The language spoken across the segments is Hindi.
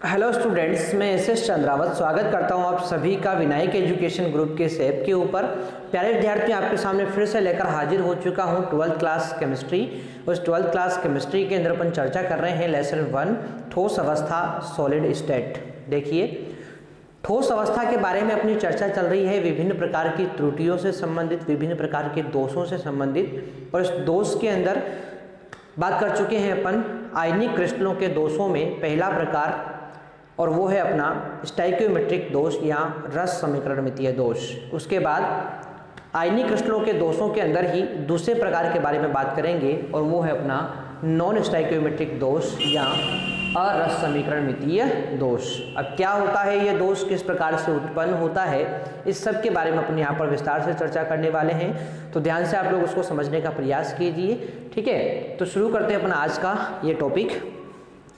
हेलो स्टूडेंट्स, मैं एस चंद्रावत स्वागत करता हूं आप सभी का विनायक एजुकेशन ग्रुप के इस ऐप के ऊपर। प्यारे विद्यार्थी, आपके सामने फिर से लेकर हाजिर हो चुका हूं 12th क्लास केमिस्ट्री। उस 12th क्लास केमिस्ट्री के अंदर अपन चर्चा कर रहे हैं लेसन 1 ठोस अवस्था सॉलिड स्टेट। देखिए, ठोस अवस्था के बारे में अपनी चर्चा चल रही है, विभिन्न प्रकार की त्रुटियों से संबंधित, विभिन्न प्रकार के दोषों से संबंधित। और इस दोष के अंदर बात कर चुके हैं अपन आयनिक क्रिस्टलों के दोषों में पहला प्रकार, और वो है अपना स्टाइकियोमेट्रिक दोष या रस समीकरणमितीय दोष। उसके बाद आयनिक क्रिस्टलों के दोषों के अंदर ही दूसरे प्रकार के बारे में बात करेंगे, और वो है अपना नॉन स्टाइकियोमेट्रिक दोष या अरस समीकरणमितीय दोष। अब क्या होता है ये दोष, किस प्रकार से उत्पन्न होता है, इस सब के बारे में अपन यहाँ पर विस्तार से चर्चा करने वाले हैं, तो ध्यान से आप लोग उसको समझने का प्रयास कीजिए। ठीक है, तो शुरू करते हैं अपना आज का ये टॉपिक।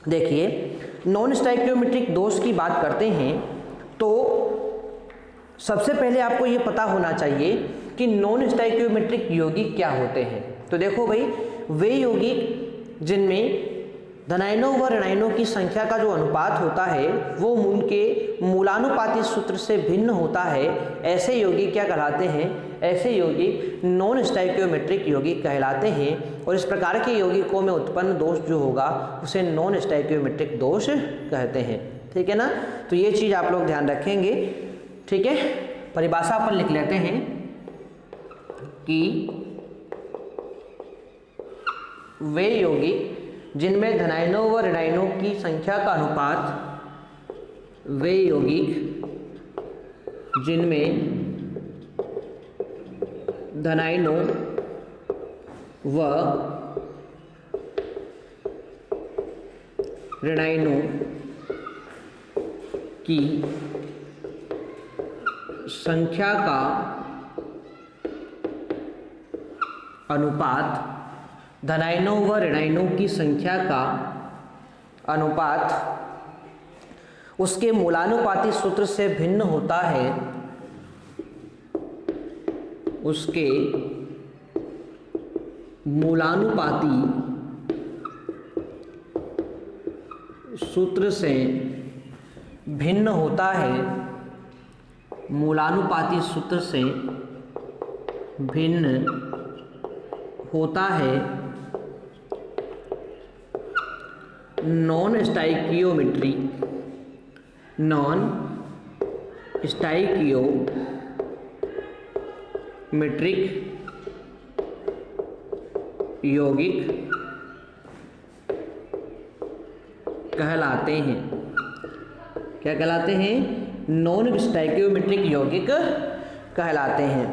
देखिए, नॉन स्टाइकियोमेट्रिक दोष की बात करते हैं तो सबसे पहले आपको ये पता होना चाहिए कि नॉन स्टाइकियोमेट्रिक यौगिक क्या होते हैं। तो देखो भाई, वे यौगिक जिनमें धनायनों व ऋणायनों की संख्या का जो अनुपात होता है वो उनके मूलानुपाती सूत्र से भिन्न होता है, ऐसे यौगिक क्या कहलाते हैं? ऐसे यौगिक नॉन स्टाइकियोमेट्रिक यौगिक कहलाते हैं। और इस प्रकार के यौगिकों में उत्पन्न दोष जो होगा उसे नॉन स्टाइकियोमेट्रिक दोष कहते हैं। ठीक है ना, तो ये चीज़ आप लोग ध्यान रखेंगे। ठीक है, परिभाषा अपन लिख लेते हैं कि वे यौगिक जिनमें धनायनों व ऋणायनों की संख्या का अनुपात, वे यौगिक जिनमें धनायनों व ऋणायनों की संख्या का अनुपात, धनायनों व ऋणायनों की संख्या का अनुपात उसके मूलानुपाती सूत्र से भिन्न होता है, उसके मूलानुपाती सूत्र से भिन्न होता है, मूलानुपाती सूत्र से भिन्न होता है नॉन स्टाइकियोमेट्रिक यौगिक कहलाते हैं। क्या कहलाते हैं? नॉन स्टाइकियोमेट्रिक यौगिक कहलाते हैं।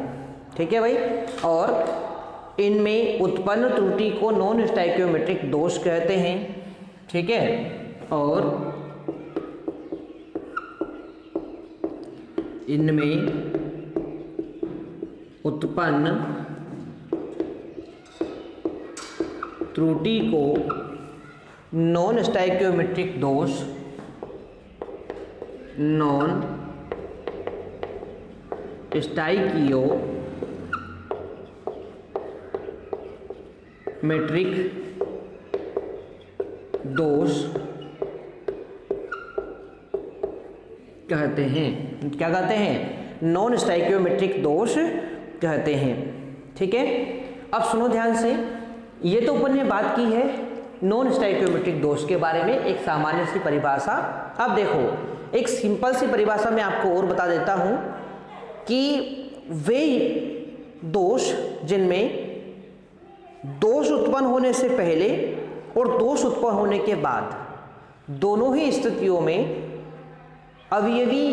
ठीक है भाई, और इनमें उत्पन्न त्रुटि को नॉन स्टाइकियोमेट्रिक दोष कहते हैं। ठीक है, और इनमें उत्पन्न त्रुटि को नॉन स्टाइकियोमेट्रिक दोष, नॉन स्टाइकियोमेट्रिक दोष कहते हैं। क्या कहते हैं? नॉन स्टाइकियोमेट्रिक दोष कहते हैं। ठीक है, अब सुनो ध्यान से, ये तो अपन ने बात की है नॉन स्टाइकियोमेट्रिक दोष के बारे में, एक सामान्य सी परिभाषा। अब देखो, एक सिंपल सी परिभाषा मैं आपको और बता देता हूं कि वे दोष जिनमें दोष उत्पन्न होने से पहले और दोष उत्पन्न होने के बाद दोनों ही स्थितियों में अवयवी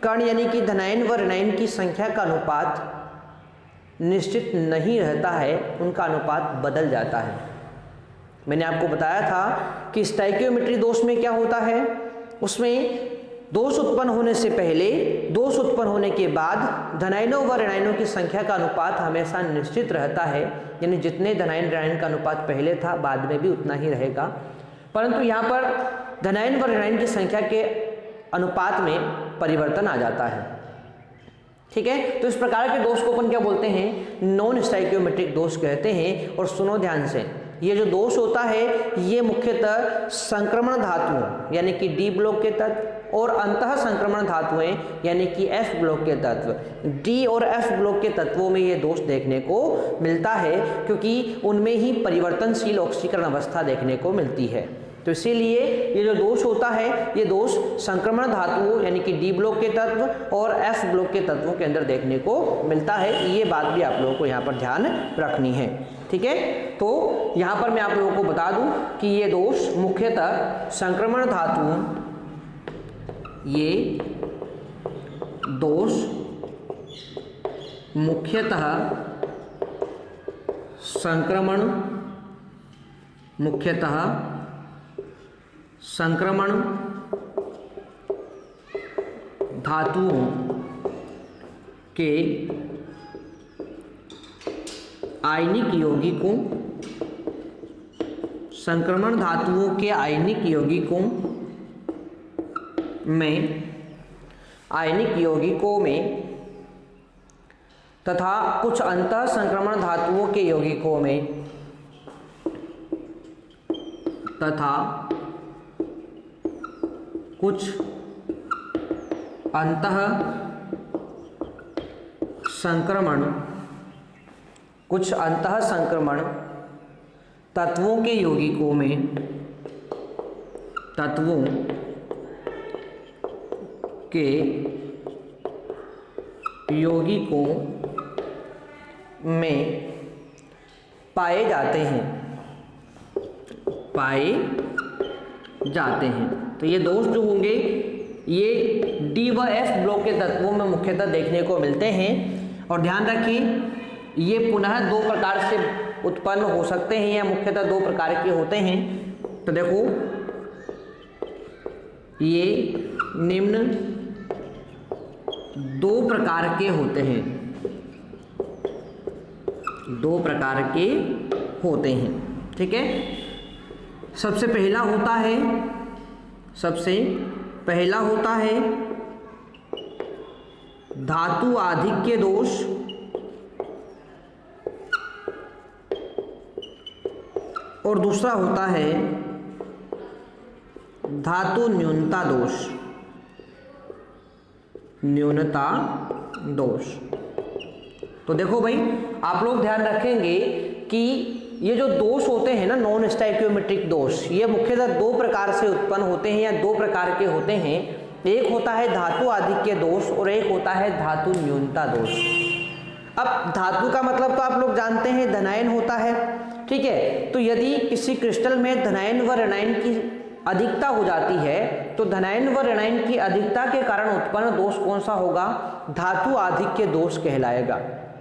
कण यानी कि धनायन व ऋणायन की संख्या का अनुपात निश्चित नहीं रहता है, उनका अनुपात बदल जाता है। मैंने आपको बताया था कि स्टाइकियोमेट्री दोष में क्या होता है, उसमें दोष उत्पन्न होने से पहले, दोष उत्पन्न होने के बाद धनायनों व ऋणायनों की संख्या का अनुपात हमेशा निश्चित रहता है, यानी जितने धनायन ऋणायन का अनुपात पहले था बाद में भी उतना ही रहेगा। परंतु यहाँ पर धनायन व ऋणायन की संख्या के अनुपात में परिवर्तन आ जाता है। ठीक है, तो इस प्रकार के दोष को अपन क्या बोलते हैं? नॉन स्टाइकियोमेट्रिक दोष कहते हैं। और सुनो ध्यान से, ये जो दोष होता है ये मुख्यतः संक्रमण धातुओं यानी कि डी ब्लॉक के तत्व और अंतः संक्रमण धातुएं यानी कि एफ ब्लॉक के तत्व, डी और एफ ब्लॉक के तत्वों में ये दोष देखने को मिलता है, क्योंकि उनमें ही परिवर्तनशील ऑक्सीकरण अवस्था देखने को मिलती है। तो इसीलिए ये जो दोष होता है ये दोष संक्रमण धातुओं यानी कि डी ब्लॉक के तत्व और एफ ब्लॉक के तत्वों के अंदर देखने को मिलता है। ये बात भी आप लोगों को यहाँ पर ध्यान रखनी है, ठीक है। तो यहाँ पर मैं आप लोगों को बता दूं कि ये दोष मुख्यतः संक्रमण धातुओं, ये दोष मुख्यतः संक्रमण धातुओं के आयनिक यौगिकों, संक्रमण धातुओं के आयनिक यौगिकों में तथा कुछ अंतः संक्रमण धातुओं के यौगिकों में तथा कुछ अंतः संक्रमण तत्वों के यौगिकों में पाए जाते हैं। तो ये दोष जो होंगे ये डी व एफ ब्लॉक के तत्वों में मुख्यतः देखने को मिलते हैं। और ध्यान रखिए ये पुनः दो प्रकार से उत्पन्न हो सकते हैं या मुख्यतः दो प्रकार के होते हैं। तो देखो ये निम्न दो प्रकार के होते हैं, ठीक है। सबसे पहला होता है धातु आधिक्य दोष और दूसरा होता है धातु न्यूनता दोष। तो देखो भाई आप लोग ध्यान रखेंगे कि ये जो दोष होते हैं ना नॉन स्टोइकियोमेट्रिक दोष, ये मुख्यतः दो प्रकार से उत्पन्न होते हैं या दो प्रकार के होते हैं। एक होता है धातु आधिक्य दोष और एक होता है धातु न्यूनता दोष। अब धातु का मतलब तो आप लोग जानते हैं धनायन होता है, ठीक है। तो यदि किसी क्रिस्टल में धनायन व ऋणायन की अधिकता हो जाती है तो धनायन व ऋणायन की अधिकता के कारण उत्पन्न दोष कौन सा होगा? धातु आधिक्य दोष कहलाएगा।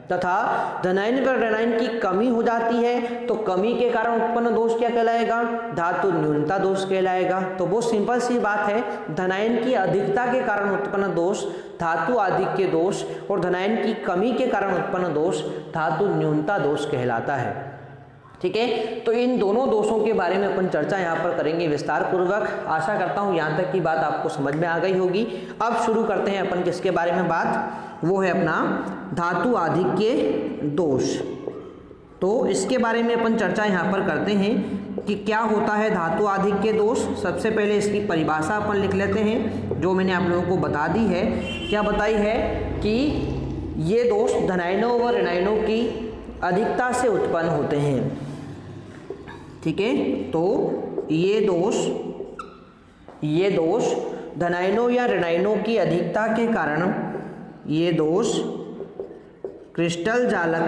तथा धनायन व ऋणायन की कमी हो जाती है तो कमी के कारण उत्पन्न दोष क्या कहलाएगा? धातु न्यूनता दोष कहलाएगा। तो बहुत सिंपल सी बात है, धनायन की अधिकता के कारण उत्पन्न दोष धातु आधिक्य दोष और धनायन की कमी के कारण उत्पन्न दोष धातु न्यूनता दोष कहलाता है, ठीक है। तो इन दोनों दोषों के बारे में अपन चर्चा यहाँ पर करेंगे विस्तार पूर्वक। आशा करता हूँ यहाँ तक की बात आपको समझ में आ गई होगी। अब शुरू करते हैं अपन किसके बारे में बात, वो है अपना धातु आधिक्य दोष। तो इसके बारे में अपन चर्चा यहाँ पर करते हैं कि क्या होता है धातु आधिक्य दोष। सबसे पहले इसकी परिभाषा अपन लिख लेते हैं जो मैंने आप लोगों को बता दी है। क्या बताई है कि ये दोष धनायनों व ऋणायनों की अधिकता से उत्पन्न होते हैं, ठीक है। तो ये दोष धनायनों या ऋणायनों की अधिकता के कारण ये दोष क्रिस्टल जालक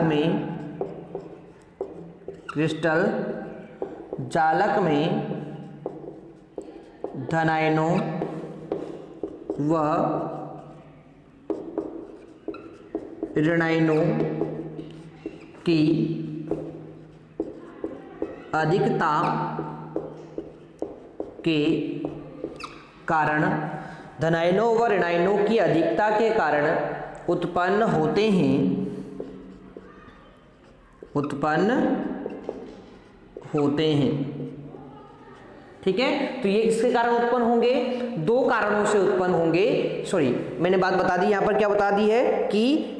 में धनायनों व ऋणायनों की अधिकता के कारण धनायनों व ऋणायनों की अधिकता के कारण उत्पन्न होते हैं, ठीक है। तो ये किसके कारण उत्पन्न होंगे? दो कारणों से उत्पन्न होंगे। सॉरी, मैंने बात बता दी यहाँ पर, क्या बता दी है कि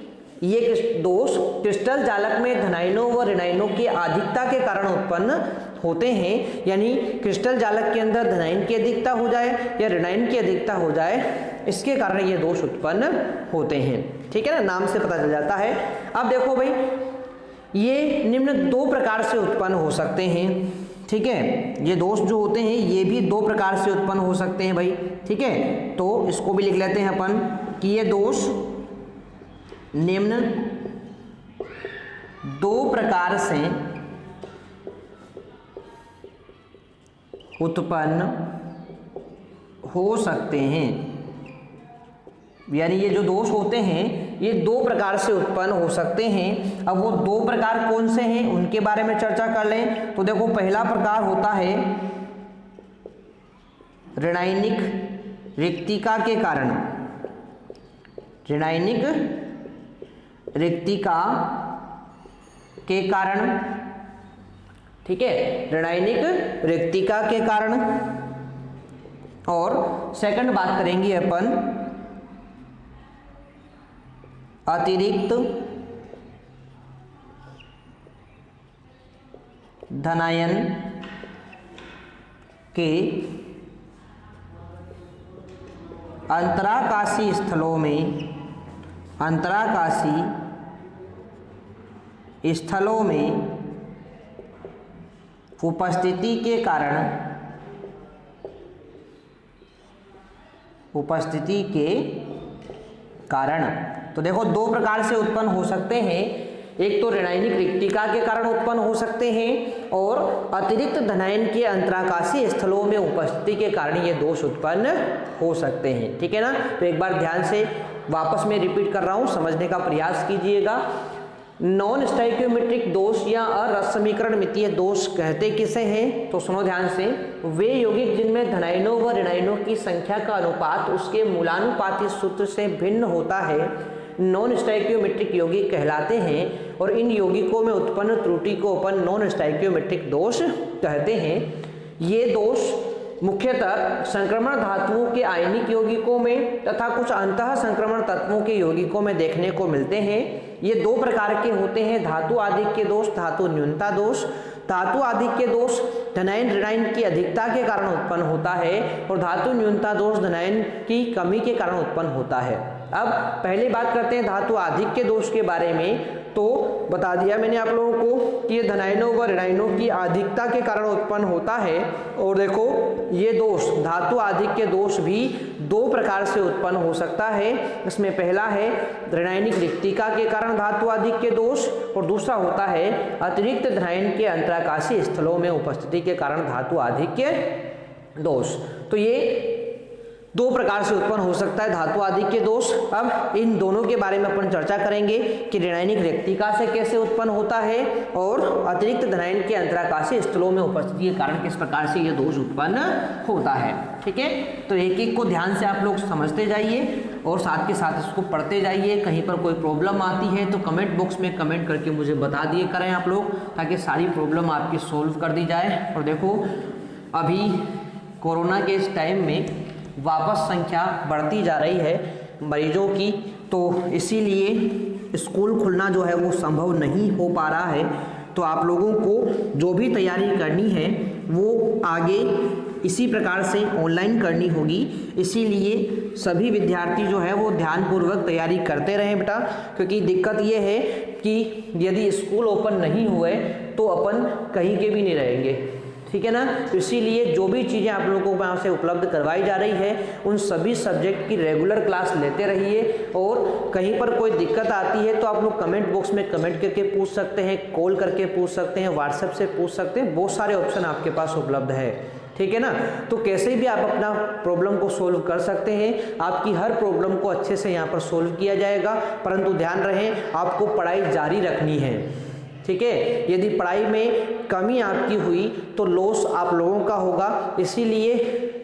ये दोष क्रिस्टल जालक में धनायनों व ऋणायनों की अधिकता के कारण उत्पन्न होते हैं, यानी क्रिस्टल जालक के अंदर धनायन की अधिकता हो जाए या ऋणायन की अधिकता हो जाए, इसके कारण ये दोष उत्पन्न होते हैं। ठीक है ना, नाम से पता चल जाता है। अब देखो भाई, ये निम्न दो प्रकार से उत्पन्न हो सकते हैं। ठीक है, ये दोष जो होते हैं ये भी दो प्रकार से उत्पन्न हो सकते हैं भाई। ठीक है, तो इसको भी लिख लेते हैं अपन कि ये दोष निम्न दो प्रकार से उत्पन्न हो सकते हैं, यानी ये जो दोष होते हैं ये दो प्रकार से उत्पन्न हो सकते हैं। अब वो दो प्रकार कौन से हैं उनके बारे में चर्चा कर लें। तो देखो, पहला प्रकार होता है ऋणायनिक रिक्तिका के कारण, ऋणायनिक रिक्तिका के कारण। ठीक है, ऋणायनिक रिक्तिका के कारण। और सेकंड बात करेंगे अपन अतिरिक्त धनायन के अंतराकाशी स्थलों में, अंतराकाशी स्थलों में उपस्थिति के कारण, उपस्थिति के कारण। तो देखो, दो प्रकार से उत्पन्न हो सकते हैं। एक तो ऋणायनिक रिक्तिका के कारण उत्पन्न हो सकते हैं और अतिरिक्त धनायन के अंतराकाशी स्थलों में उपस्थिति के कारण ये दोष उत्पन्न हो सकते हैं। ठीक है ना, तो एक बार ध्यान से वापस मैं रिपीट कर रहा हूँ, समझने का प्रयास कीजिएगा। नॉन स्टोइकियोमेट्रिक दोष या अरस समीकरण मितीय दोष कहते किसे हैं? तो सुनो ध्यान से, वे यौगिक जिनमें धनायनों व ऋणायनों की संख्या का अनुपात उसके मूलानुपाती सूत्र से भिन्न होता है, नॉन स्टोइकियोमेट्रिक यौगिक कहलाते हैं। और इन यौगिकों में उत्पन्न त्रुटि को अपन नॉन स्टोइकियोमेट्रिक दोष कहते हैं। ये दोष मुख्यतः संक्रमण धातुओं के आयनिक यौगिकों में तथा कुछ अंतः संक्रमण तत्वों के यौगिकों में देखने को मिलते हैं। ये दो प्रकार के होते हैं, धातु आधिक्य दोष, धातु न्यूनता दोष। धातु आधिक्य दोष धनायन ऋणायन की अधिकता के कारण उत्पन्न होता है और धातु न्यूनता दोष धनायन की कमी के कारण उत्पन्न होता है। अब पहले बात करते हैं धातु आधिक्य दोष के बारे में। तो बता दिया मैंने आप लोगों को कि ये धनायनों व ऋणायनों की अधिकता के कारण उत्पन्न होता है। और देखो, ये दोष धातु आधिक्य दोष भी दो प्रकार से उत्पन्न हो सकता है। इसमें पहला है ऋणायनिक रिक्तिका के कारण धातु आधिक्य दोष और दूसरा होता है अतिरिक्त धनायन के अंतराकाशी स्थलों में उपस्थिति के कारण धातु आधिक्य दोष। तो ये दो प्रकार से उत्पन्न हो सकता है धातु आधिक्य दोष। अब इन दोनों के बारे में अपन चर्चा करेंगे कि ऋणायनिक रिक्तिका से कैसे उत्पन्न होता है और अतिरिक्त धनायन के अंतराकाशी स्थलों में उपस्थिति के कारण किस प्रकार से यह दोष उत्पन्न होता है। ठीक है, तो एक एक को ध्यान से आप लोग समझते जाइए और साथ के साथ इसको पढ़ते जाइए। कहीं पर कोई प्रॉब्लम आती है तो कमेंट बॉक्स में कमेंट करके मुझे बता दिए करें आप लोग, ताकि सारी प्रॉब्लम आपकी सोल्व कर दी जाए। और देखो, अभी कोरोना के इस टाइम में वापस संख्या बढ़ती जा रही है मरीजों की, तो इसीलिए स्कूल खुलना जो है वो संभव नहीं हो पा रहा है। तो आप लोगों को जो भी तैयारी करनी है वो आगे इसी प्रकार से ऑनलाइन करनी होगी। इसीलिए सभी विद्यार्थी जो है वो ध्यानपूर्वक तैयारी करते रहें बेटा, क्योंकि दिक्कत ये है कि यदि स्कूल ओपन नहीं हुए तो अपन कहीं के भी नहीं रहेंगे। ठीक है ना, तो इसीलिए जो भी चीज़ें आप लोगों को यहाँ से उपलब्ध करवाई जा रही है उन सभी सब्जेक्ट की रेगुलर क्लास लेते रहिए। और कहीं पर कोई दिक्कत आती है तो आप लोग कमेंट बॉक्स में कमेंट करके पूछ सकते हैं, कॉल करके पूछ सकते हैं, व्हाट्सएप से पूछ सकते हैं, बहुत सारे ऑप्शन आपके पास उपलब्ध है। ठीक है ना, तो कैसे भी आप अपना प्रॉब्लम को सोल्व कर सकते हैं। आपकी हर प्रॉब्लम को अच्छे से यहाँ पर सोल्व किया जाएगा, परंतु ध्यान रहे आपको पढ़ाई जारी रखनी है। ठीक है, यदि पढ़ाई में कमी आपकी हुई तो लॉस आप लोगों का होगा। इसीलिए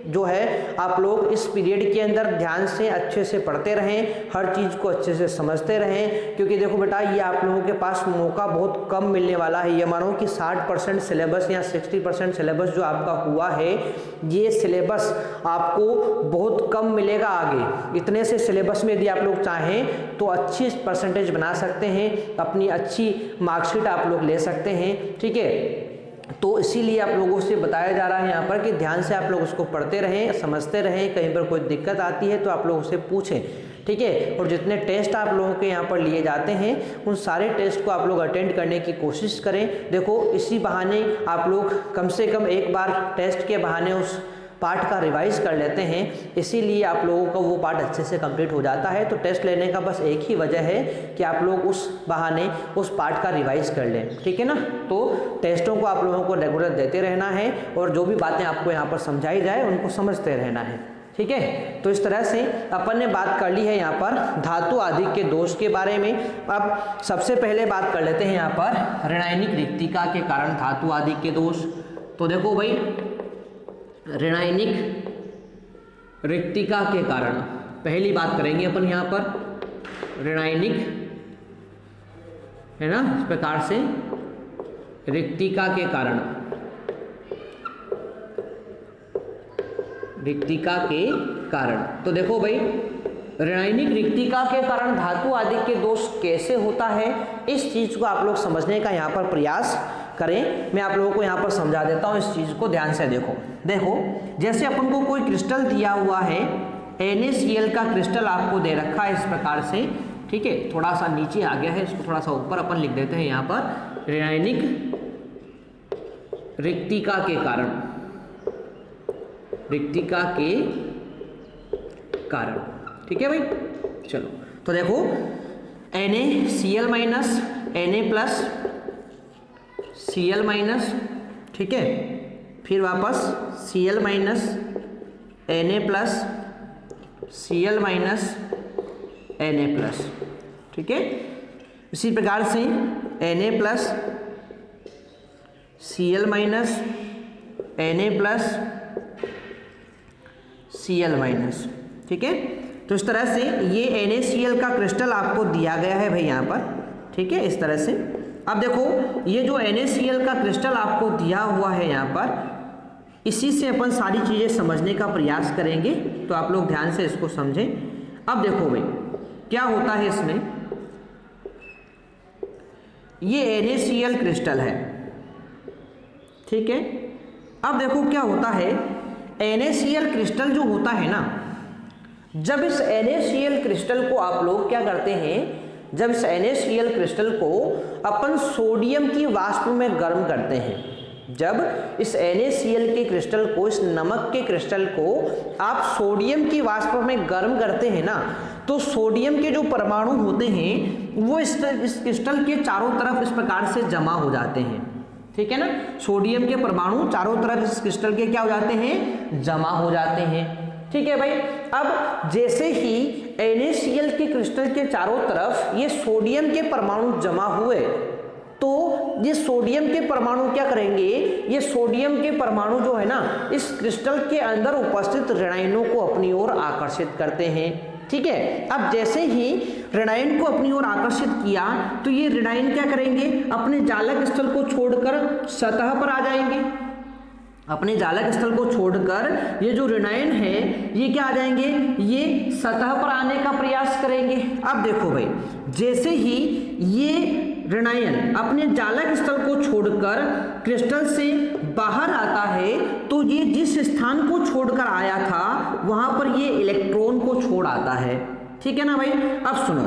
जो है आप लोग इस पीरियड के अंदर ध्यान से अच्छे से पढ़ते रहें, हर चीज़ को अच्छे से समझते रहें, क्योंकि देखो बेटा ये आप लोगों के पास मौका बहुत कम मिलने वाला है। ये मानो कि 60% सिलेबस या 60% सिलेबस जो आपका हुआ है, ये सिलेबस आपको बहुत कम मिलेगा आगे। इतने से सिलेबस में यदि आप लोग चाहें तो अच्छी परसेंटेज बना सकते हैं, अपनी अच्छी मार्कशीट आप लोग ले सकते हैं, ठीक है। तो इसीलिए आप लोगों से बताया जा रहा है यहाँ पर कि ध्यान से आप लोग उसको पढ़ते रहें, समझते रहें, कहीं पर कोई दिक्कत आती है तो आप लोग उससे पूछें, ठीक है। और जितने टेस्ट आप लोगों के यहाँ पर लिए जाते हैं उन सारे टेस्ट को आप लोग अटेंड करने की कोशिश करें। देखो इसी बहाने आप लोग कम से कम एक बार टेस्ट के बहाने उस पार्ट का रिवाइज कर लेते हैं, इसीलिए आप लोगों का वो पार्ट अच्छे से कंप्लीट हो जाता है। तो टेस्ट लेने का बस एक ही वजह है कि आप लोग उस बहाने उस पार्ट का रिवाइज कर लें, ठीक है ना। तो टेस्टों को आप लोगों को रेगुलर देते रहना है और जो भी बातें आपको यहाँ पर समझाई जाए उनको समझते रहना है, ठीक है। तो इस तरह से अपन ने बात कर ली है यहाँ पर धातु आदि के दोष के बारे में। अब सबसे पहले बात कर लेते हैं यहाँ पर ऋणायनिक रिक्तिका के कारण धातु आदि के दोष। तो देखो भाई ऋणायनिक रिक्तिका के कारण पहली बात करेंगे अपन यहाँ पर ऋणायनिक, है ना, इस प्रकार से रिक्तिका के कारण, रिक्तिका के कारण। तो देखो भाई ऋणायनिक रिक्तिका के कारण धातु आदि के दोष कैसे होता है, इस चीज को आप लोग समझने का यहाँ पर प्रयास करें। मैं आप लोगों को यहाँ पर समझा देता हूँ, इस चीज को ध्यान से देखो। देखो जैसे अपन को कोई क्रिस्टल दिया हुआ है, NaCl का क्रिस्टल आपको दे रखा है इस प्रकार से, ठीक है। थोड़ा सा नीचे आ गया है, इसको थोड़ा सा ऊपर अपन लिख देते हैं यहाँ पर ऋणायनिक रिक्तिका के कारण, रिक्तिका के कारण, ठीक है भाई। चलो तो देखो NaCl minus Na plus Cl minus, ठीक है, फिर वापस Cl minus Na plus Cl minus Na plus, ठीक है। इसी प्रकार से Na plus Cl minus Na plus Cl minus, ठीक है। तो इस तरह से ये NaCl का क्रिस्टल आपको दिया गया है भाई यहाँ पर, ठीक है, इस तरह से। अब देखो ये जो NaCl का क्रिस्टल आपको दिया हुआ है यहाँ पर, इसी से अपन सारी चीज़ें समझने का प्रयास करेंगे, तो आप लोग ध्यान से इसको समझें। अब देखो भाई क्या होता है इसमें, ये NaCl क्रिस्टल है, ठीक है। अब देखो क्या होता है, NaCl क्रिस्टल जो होता है ना, जब इस NaCl क्रिस्टल को आप लोग क्या करते हैं, जब इस NaCl क्रिस्टल को अपन सोडियम की वाष्प में गर्म करते हैं, जब इस NaCl के क्रिस्टल को, इस नमक के क्रिस्टल को आप सोडियम की वाष्प में गर्म करते हैं ना, तो सोडियम के जो परमाणु होते हैं वो इस क्रिस्टल के चारों तरफ इस प्रकार से जमा हो जाते हैं, ठीक है ना। सोडियम के परमाणु चारों तरफ इस क्रिस्टल के क्या हो जाते हैं, जमा हो जाते हैं, ठीक है भाई। अब जैसे ही NaCl के क्रिस्टल के चारों तरफ ये सोडियम के परमाणु जमा हुए, तो ये सोडियम के परमाणु क्या करेंगे, ये सोडियम के परमाणु जो है ना, इस क्रिस्टल के अंदर उपस्थित ऋणायनों को अपनी ओर आकर्षित करते हैं, ठीक है। अब जैसे ही ऋणायन को अपनी ओर आकर्षित किया तो ये ऋणायन क्या करेंगे, अपने जालक स्थल को छोड़कर सतह पर आ जाएंगे। अपने जालक स्थल को छोड़कर ये जो ऋणायन है ये क्या आ जाएंगे, ये सतह पर आने का प्रयास करेंगे। अब देखो भाई जैसे ही ये ऋणायन अपने जालक स्थल को छोड़कर क्रिस्टल से बाहर आता है, तो ये जिस स्थान को छोड़कर आया था वहां पर ये इलेक्ट्रॉन को छोड़ आता है, ठीक है ना भाई। अब सुनो,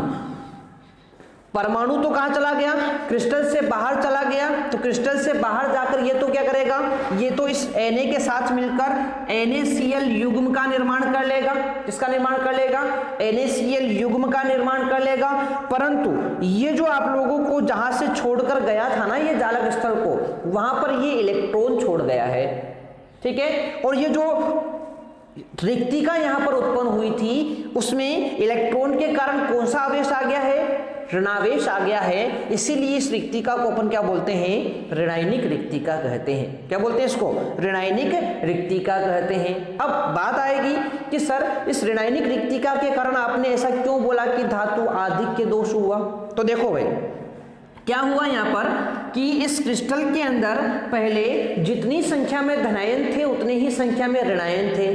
परमाणु तो कहां चला गया, क्रिस्टल से बाहर चला गया, तो क्रिस्टल से बाहर जाकर ये तो क्या करेगा, ये तो इस Na के साथ मिलकर NaCl युग्म का निर्माण कर लेगा। किसका निर्माण कर लेगा, NaCl युग्म का निर्माण कर लेगा। परंतु ये जो आप लोगों को जहां से छोड़कर गया था ना, ये जालक स्थल को, वहां पर ये इलेक्ट्रॉन छोड़ गया है, ठीक है। और ये जो रिक्तिका यहां पर उत्पन्न हुई थी उसमें इलेक्ट्रॉन के कारण कौन सा आवेश आ गया है, ऋणावेश आ गया है, इसीलिए इस रिक्तिका को अपन क्या बोलते हैं, ऋणायनिक रिक्तिका कहते हैं। क्या बोलते हैं इसको, ऋणायनिक रिक्तिका कहते हैं। अब बात आएगी कि सर इस ऋणायनिक रिक्तिका के कारण आपने ऐसा क्यों बोला कि धातु आधिक्य दोष हुआ। तो देखो भाई क्या हुआ यहाँ पर कि इस क्रिस्टल के अंदर पहले जितनी संख्या में धनायन थे उतनी ही संख्या में ऋणायन थे,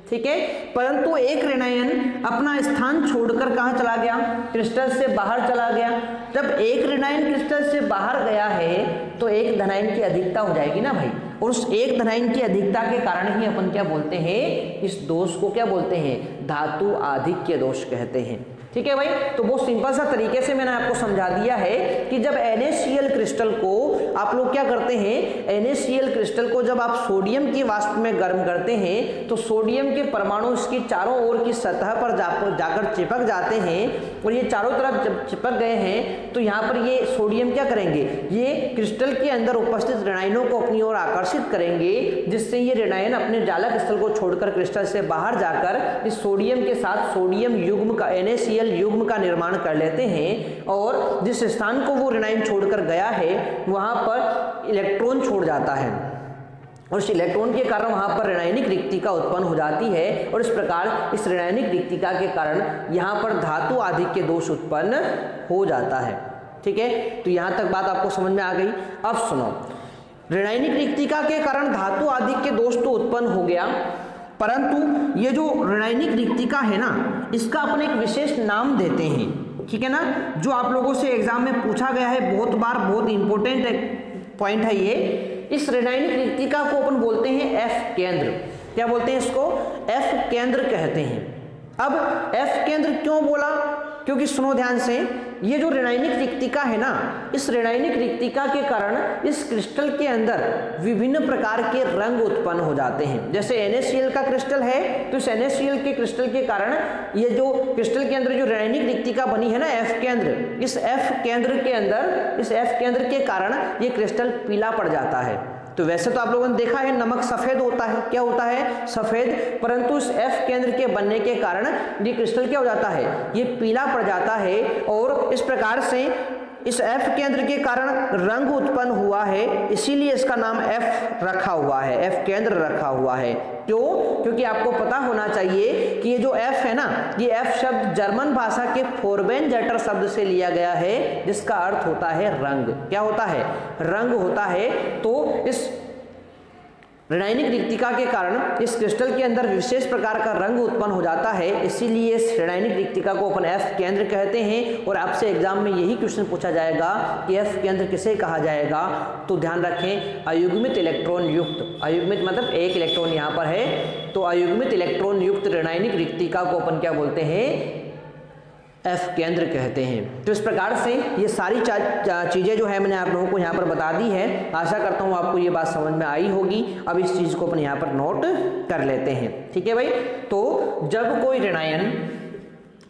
ठीक है, परंतु एक ऋणायन अपना स्थान छोड़कर कहाँ चला गया, क्रिस्टल से बाहर चला गया। जब एक ऋणायन क्रिस्टल से बाहर गया है तो एक धनायन की अधिकता हो जाएगी ना भाई, और उस एक धनायन की अधिकता के कारण ही अपन क्या बोलते हैं, इस दोष को क्या बोलते हैं, धातु आधिक्य दोष कहते हैं। ठीक है भाई, तो बहुत सिंपल सा तरीके से मैंने आपको समझा दिया है कि जब NaCl क्रिस्टल को आप लोग क्या करते हैं, NaCl क्रिस्टल को जब आप सोडियम की वाष्प में गर्म करते हैं तो सोडियम के परमाणु इसकी चारों ओर की सतह पर जाकर चिपक जाते हैं, और ये चारों तरफ जब चिपक गए हैं तो यहाँ पर ये सोडियम क्या करेंगे, ये क्रिस्टल के अंदर उपस्थित ऋणायनों को अपनी ओर आकर्षित करेंगे, जिससे ये ऋणायन अपने जालक स्थल को छोड़कर क्रिस्टल से बाहर जाकर इस सोडियम के साथ सोडियम युग्म का NaCl युग्म का निर्माण कर लेते हैं, और जिस स्थान को वो ऋणायन छोड़कर गया है वहां पर इलेक्ट्रॉन छोड़ जाता है, और इस इलेक्ट्रॉन के कारण वहां पर ऋणायनिक रिक्तिका उत्पन्न हो जाती है, और इस प्रकार इस ऋणायनिक रिक्तिका के कारण यहाँ पर धातु आधिक्य दोष उत्पन्न हो जाता है। ठीक है, तो यहाँ तक बात आपको समझ में आ गई। अब सुनो, ऋणायनिक रिक्तिका के कारण धातु आधिक्य दोष तो उत्पन्न हो गया, परंतु ये जो ऋणायनिक रिक्तिका है ना, इसका अपन एक विशेष नाम देते हैं, ठीक है ना, जो आप लोगों से एग्जाम में पूछा गया है बहुत बार, बहुत इंपॉर्टेंट पॉइंट है ये। इस ऋणायनिक रिक्तिका को अपन बोलते हैं F केंद्र। क्या बोलते हैं इसको, F केंद्र कहते हैं। अब F केंद्र क्यों बोला, क्योंकि सुनो ध्यान से, ये जो ऋणायनिक रिक्तिका है ना, इस ऋणायनिक रिक्तिका के कारण इस क्रिस्टल के अंदर विभिन्न प्रकार के रंग उत्पन्न हो जाते हैं। जैसे NaCl का क्रिस्टल है तो इस NaCl के क्रिस्टल के कारण ये जो क्रिस्टल के अंदर जो ऋणायनिक रिक्तिका बनी है ना F केंद्र, इस F केंद्र के अंदर, इस F केंद्र के कारण ये क्रिस्टल पीला पड़ जाता है। तो वैसे तो आप लोगों ने देखा है नमक सफेद होता है, क्या होता है, सफेद, परंतु इस F केंद्र के बनने के कारण ये क्रिस्टल क्या हो जाता है, ये पीला पड़ जाता है, और इस प्रकार से इस F केंद्र के कारण रंग उत्पन्न हुआ है, इसीलिए इसका नाम F रखा हुआ है, F केंद्र रखा हुआ है। क्यों, क्योंकि आपको पता होना चाहिए कि ये जो F है ना, ये F शब्द जर्मन भाषा के फोरबेनजेटर शब्द से लिया गया है, जिसका अर्थ होता है रंग। क्या होता है, रंग होता है। तो इस ऋणायनिक रिक्तिका के कारण इस क्रिस्टल के अंदर विशेष प्रकार का रंग उत्पन्न हो जाता है, इसीलिए इस ऋणायनिक रिक्तिका को अपन F केंद्र कहते हैं। और आपसे एग्जाम में यही क्वेश्चन पूछा जाएगा कि F केंद्र किसे कहा जाएगा, तो ध्यान रखें, अयुग्मित इलेक्ट्रॉन युक्त, अयुग्मित मतलब एक इलेक्ट्रॉन यहाँ पर है, तो अयुग्मित इलेक्ट्रॉन युक्त ऋणायनिक रिक्तिका को अपन क्या बोलते हैं, F केंद्र कहते हैं। तो इस प्रकार से ये सारी चीज़ें जो है मैंने आप लोगों को यहाँ पर बता दी है। आशा करता हूँ आपको ये बात समझ में आई होगी। अब इस चीज़ को अपन यहाँ पर नोट कर लेते हैं। ठीक है भाई, तो जब कोई ऋणायन,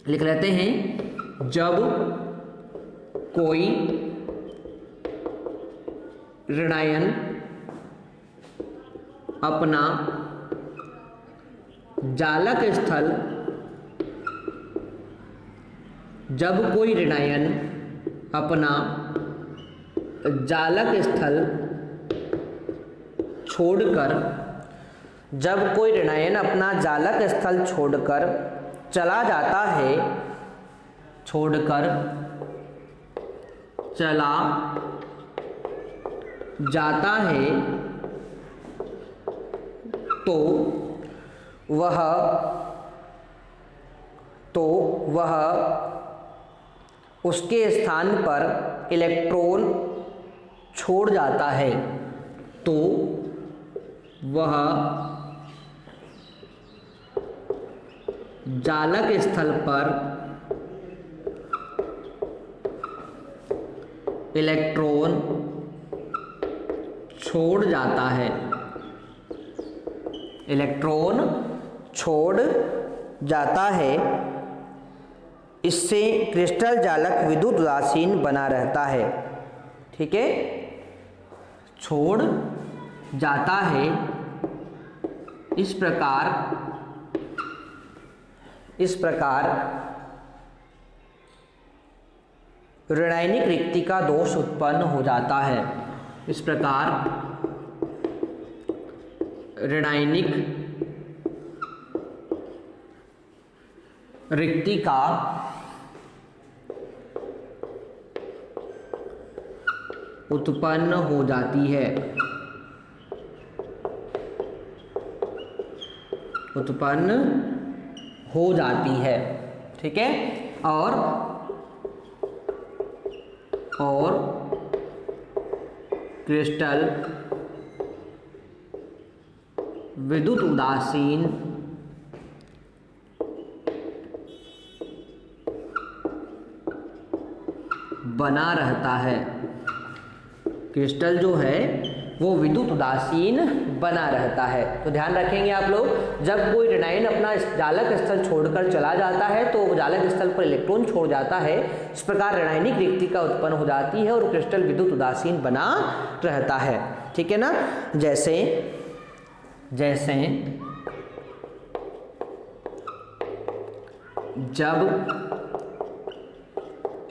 लिख लेते हैं, जब कोई ऋणायन अपना जालक स्थल, जब कोई ऋणायन अपना जालक स्थल छोड़कर, जब कोई ऋणायन अपना जालक स्थल छोड़कर चला जाता है, छोड़कर चला जाता है, तो वह उसके स्थान पर इलेक्ट्रॉन छोड़ जाता है, तो वह जालक स्थल पर इलेक्ट्रॉन छोड़ जाता है, इलेक्ट्रॉन छोड़ जाता है। इससे क्रिस्टल जालक विद्युत उदासीन बना रहता है। ठीक है, छोड़ जाता है, इस प्रकार ऋणायनिक रिक्ति का दोष उत्पन्न हो जाता है। इस प्रकार ऋणायनिक रिक्ति का उत्पन्न हो जाती है, उत्पन्न हो जाती है। ठीक है। और क्रिस्टल विद्युत उदासीन बना रहता है। क्रिस्टल जो है वो विद्युत उदासीन बना रहता है। तो ध्यान रखेंगे आप लोग, जब कोई ऋणायन अपना जालक स्थल छोड़कर चला जाता है तो वो जालक स्थल पर इलेक्ट्रॉन छोड़ जाता है। इस प्रकार ऋणायनिक रिक्ति का उत्पन्न हो जाती है और क्रिस्टल विद्युत उदासीन बना रहता है। ठीक है ना। जैसे जब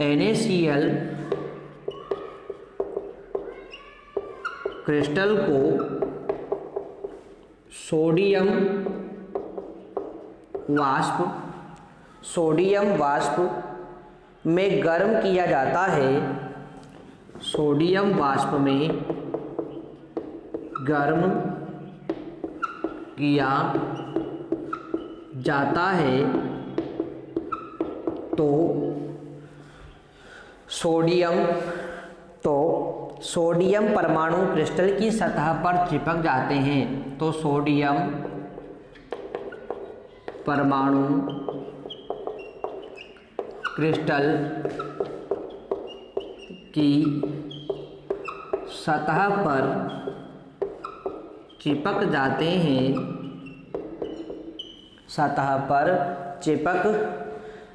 NaCl क्रिस्टल को सोडियम वाष्प में गर्म किया जाता है, सोडियम वाष्प में गर्म किया जाता है तो सोडियम परमाणु क्रिस्टल की सतह पर चिपक जाते हैं। तो सोडियम परमाणु क्रिस्टल की सतह पर चिपक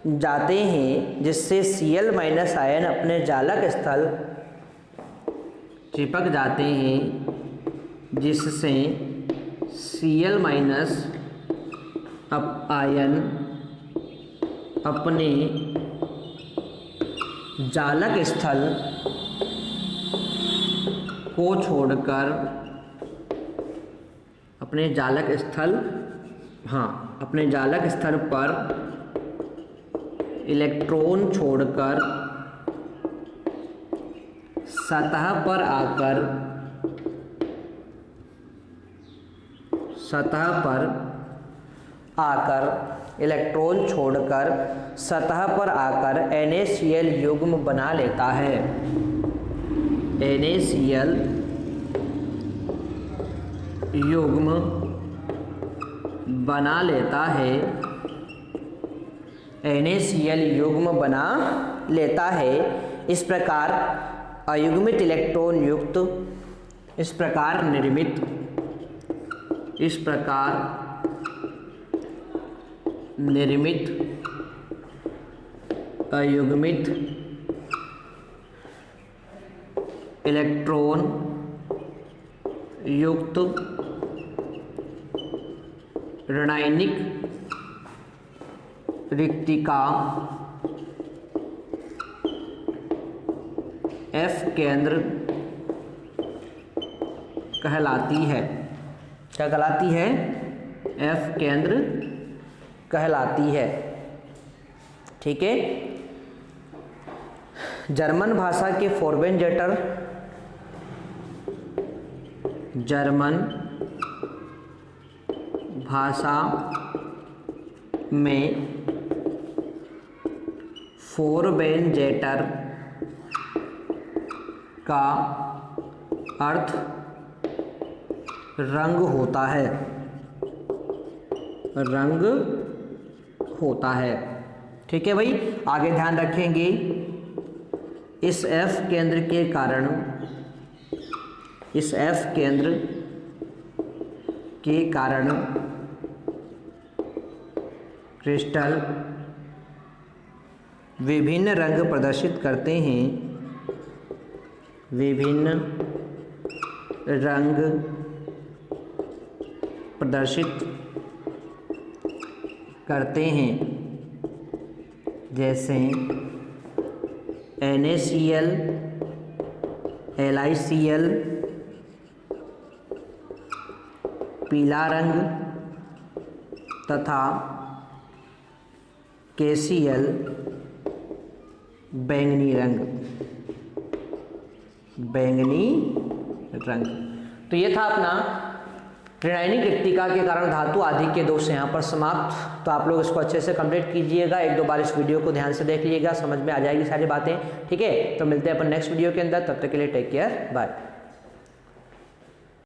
जाते हैं, जिससे Cl माइनस आयन अपने जालक स्थल चिपक जाते हैं, जिससे Cl माइनस आयन अपने जालक स्थल को छोड़कर अपने जालक स्थल पर इलेक्ट्रॉन छोड़कर सतह पर आकर NaCl युग्म बना लेता है। NaCl युग्म बना लेता है। इस प्रकार अयुग्मित इलेक्ट्रॉन युक्त इस प्रकार निर्मित अयुग्मित इलेक्ट्रॉन युक्त ऋणायनिक रिक्तिका F केंद्र कहलाती है। क्या कहलाती है? F केंद्र कहलाती है। ठीक है। जर्मन भाषा के फोर्बेनजेटर जर्मन भाषा में फोर्बेनजेटर का अर्थ रंग होता है। ठीक है भाई। आगे ध्यान रखेंगे, इस F केंद्र के कारण क्रिस्टल विभिन्न रंग प्रदर्शित करते हैं, जैसे NaCl, LiCl, पीला रंग तथा KCl, बैंगनी रंग। तो ये था अपना ऋणायनिक रिक्तिका के कारण धातु आदि के दोष यहाँ पर समाप्त। तो आप लोग इसको अच्छे से कंप्लीट कीजिएगा, एक दो बार इस वीडियो को ध्यान से देख लीजिएगा, समझ में आ जाएगी सारी बातें। ठीक है, तो मिलते हैं अपन नेक्स्ट वीडियो के अंदर, तब तक के लिए टेक केयर, बाय।